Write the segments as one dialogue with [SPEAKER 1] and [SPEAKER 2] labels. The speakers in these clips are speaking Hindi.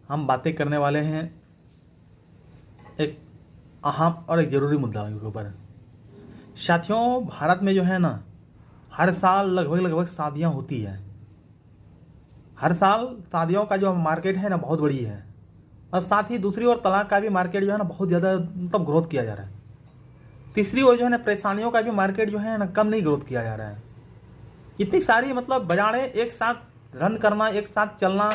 [SPEAKER 1] हम बातें करने वाले हैं एक अहम और एक ज़रूरी मुद्दा के ऊपर। साथियों, भारत में जो है ना, हर साल लगभग लगभग शादियाँ होती है। हर साल शादियों का जो मार्केट है ना, बहुत बड़ी है। और साथ ही दूसरी ओर तलाक का भी मार्केट जो है ना, बहुत ज़्यादा मतलब ग्रोथ किया जा रहा है। तीसरी ओर जो है ना, परेशानियों का भी मार्केट जो है ना, कम नहीं ग्रोथ किया जा रहा है। इतनी सारी मतलब बाजारें एक साथ रन करना, एक साथ चलना,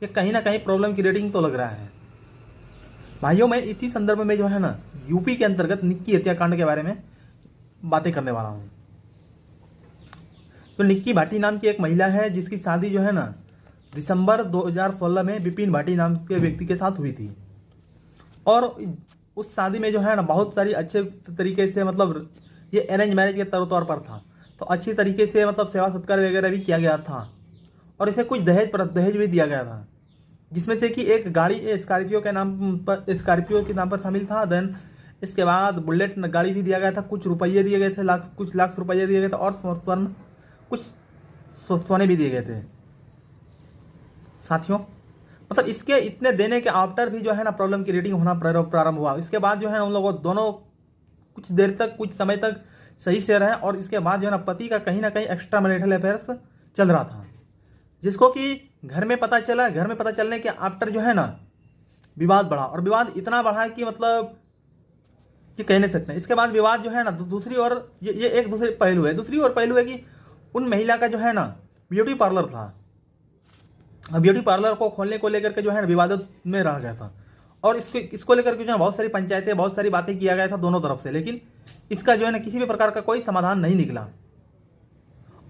[SPEAKER 1] ये कहीं ना कहीं प्रॉब्लम क्रिएटिंग तो लग रहा है। भाइयों, मैं इसी संदर्भ में जो है ना, यूपी के अंतर्गत निक्की हत्याकांड के बारे में बातें करने वाला हूँ। तो निक्की भाटी नाम की एक महिला है, जिसकी शादी जो है ना, दिसंबर 2016 में विपिन भाटी नाम के व्यक्ति के साथ हुई थी। और उस शादी में जो है ना, बहुत सारी अच्छे तरीके से मतलब ये अरेंज मैरिज के तौर पर था, तो अच्छी तरीके से मतलब सेवा सत्कार वगैरह भी किया गया था। और इसे कुछ दहेज भी दिया गया था, जिसमें से कि एक गाड़ी स्कॉर्पियो के नाम पर शामिल था। देन इसके बाद बुलेट गाड़ी भी दिया गया था, कुछ रुपये दिए गए थे, कुछ लाख रुपये दिए गए थे, और स्वर्ण कुछ सोने भी दिए गए थे। साथियों, मतलब इसके इतने देने के आफ्टर भी जो है ना, प्रॉब्लम की रेटिंग होना प्रारंभ हुआ। इसके बाद जो है उन लोगों दोनों कुछ देर तक, कुछ समय तक सही से रहे, और इसके बाद जो है ना, पति का कहीं ना कहीं एक्स्ट्रा मैरिटल अफेयर्स चल रहा था, जिसको कि घर में पता चला। घर में पता चलने के आफ्टर जो है ना, विवाद बढ़ा, और विवाद इतना बढ़ा कि मतलब कि कह नहीं सकते। इसके बाद विवाद जो है ना, दूसरी ओर ये एक दूसरे पहलू है। दूसरी ओर पहलू है कि उन महिला का जो है ना, ब्यूटी पार्लर था। ब्यूटी पार्लर को खोलने को लेकर के जो है ना, विवाद में रह गया था। और इसको लेकर के जो है बहुत सारी पंचायतें, बहुत सारी बातें किया गया था दोनों तरफ से, लेकिन इसका जो है ना, किसी भी प्रकार का कोई समाधान नहीं निकला।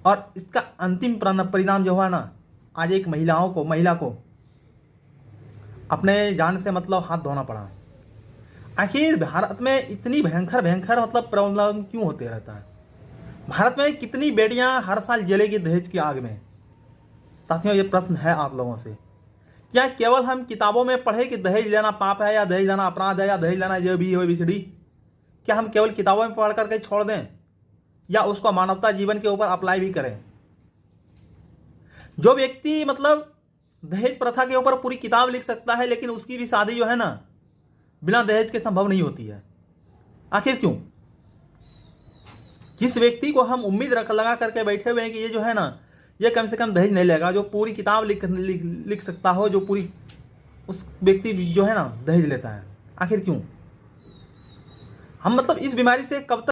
[SPEAKER 1] और इसका अंतिम परिणाम जो हुआ ना, आज एक महिला को अपने जान से मतलब हाथ धोना पड़ा। आखिर भारत में इतनी भयंकर भयंकर मतलब प्रॉब्लम क्यों होते रहता है? भारत में कितनी बेटियां हर साल जलेगी दहेज की आग में? साथियों, ये प्रश्न है आप लोगों से। क्या केवल हम किताबों में पढ़े कि दहेज लेना पाप है, या दहेज लेना अपराध है, या दहेज लेना जो भी हो ABCD, क्या हम केवल किताबों में पढ़ करके छोड़ दें, या उसको मानवता जीवन के ऊपर अप्लाई भी करें? जो व्यक्ति मतलब दहेज प्रथा के ऊपर पूरी किताब लिख सकता है, लेकिन उसकी भी शादी जो है ना, बिना दहेज के संभव नहीं होती है। आखिर क्यों? जिस व्यक्ति को हम उम्मीद लगा करके बैठे हुए हैं कि ये जो है ना, ये कम से कम दहेज नहीं लेगा, जो पूरी किताब लिख सकता हो, जो पूरी, उस व्यक्ति जो है ना, दहेज लेता है। आखिर क्यों? हम मतलब इस बीमारी से कब तक